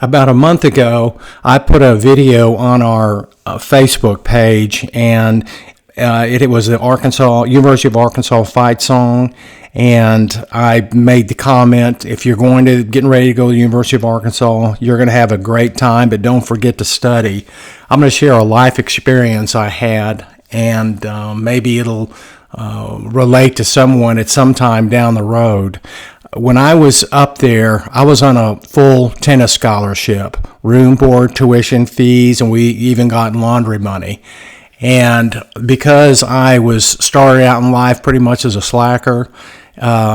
About a month ago, I put a video on our Facebook page, and it was the University of Arkansas fight song, and I made the comment, if you're getting ready to go to the University of Arkansas, you're going to have a great time, but don't forget to study. I'm going to share a life experience I had, and maybe it'll relate to someone at some time down the road. When I was up there, I was on a full tennis scholarship, room, board, tuition, fees, and we even got laundry money. And because I was started out in life pretty much as a slacker,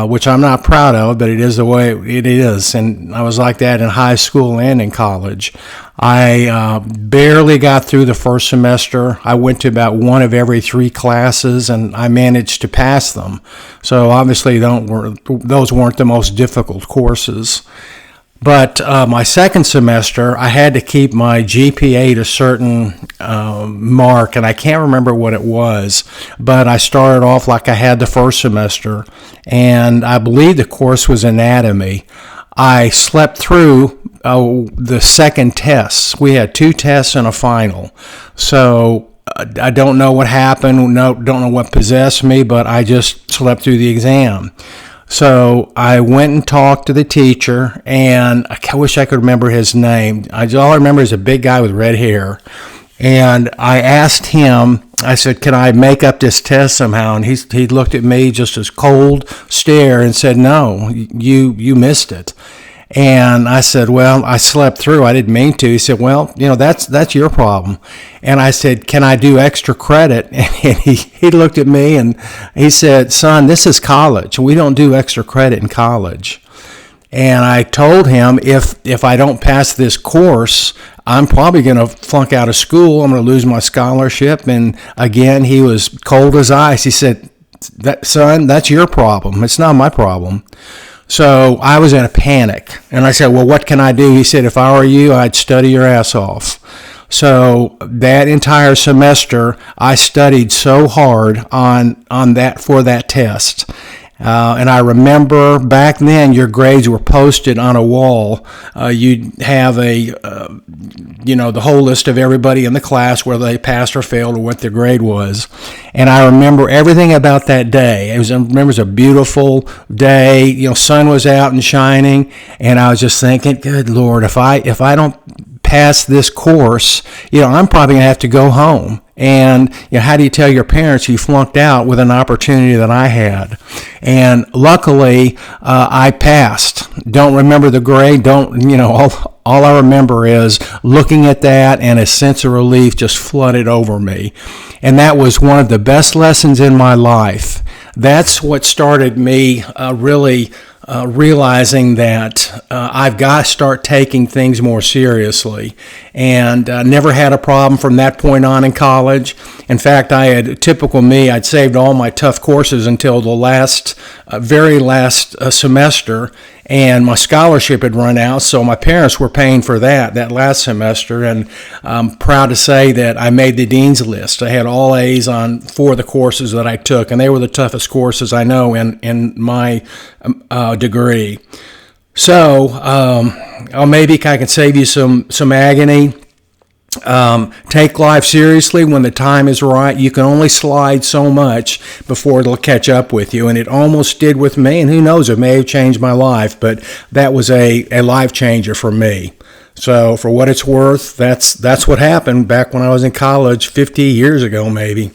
which I'm not proud of, but it is the way it is. And I was like that in high school and in college. I barely got through the first semester. I went to about one of every 3 classes, and I managed to pass them. So obviously those weren't the most difficult courses. But my second semester, I had to keep my GPA to a certain mark, and I can't remember what it was, but I started off like I had the first semester, and I believe the course was anatomy. I slept through the second tests. We had 2 tests and a final. So I don't know what happened, don't know what possessed me, but I just slept through the exam. So I went and talked to the teacher, and I wish I could remember his name. All I remember is a big guy with red hair. And I asked him, I said, can I make up this test somehow? And he looked at me just as cold stare and said, no, you missed it. And I said, well, I slept through. I didn't mean to. He said, well, that's your problem. And I said, can I do extra credit? And he looked at me and he said, son, this is college. We don't do extra credit in college. And I told him if I don't pass this course, I'm probably going to flunk out of school. I'm going to lose my scholarship. And again, he was cold as ice. He said, son, that's your problem. It's not my problem. So I was in a panic, and I said, well, what can I do? He said, if I were you, I'd study your ass off. So that entire semester, I studied so hard on that for that test. And I remember back then your grades were posted on a wall. You'd have the whole list of everybody in the class, whether they passed or failed or what their grade was. And I remember everything about that day. I remember it was a beautiful day. Sun was out and shining. And I was just thinking, good Lord, if I don't pass this course, I'm probably going to have to go home. And how do you tell your parents you flunked out with an opportunity that I had? And luckily, I passed. Don't remember the grade. All I remember is looking at that, and a sense of relief just flooded over me. And that was one of the best lessons in my life. That's what started me really realizing that I've got to start taking things more seriously. And never had a problem from that point on in college. In fact, typical me, I'd saved all my tough courses until the very last semester, and my scholarship had run out, so my parents were paying for that last semester, and I'm proud to say that I made the dean's list. I had all A's on 4 of the courses that I took, and they were the toughest courses I know in my degree. So maybe I can save you some agony. Take life seriously when the time is right. You can only slide so much before it'll catch up with you, and it almost did with me, and who knows, it may have changed my life, but that was a life changer for me. So for what it's worth, that's what happened back when I was in college 50 years ago maybe.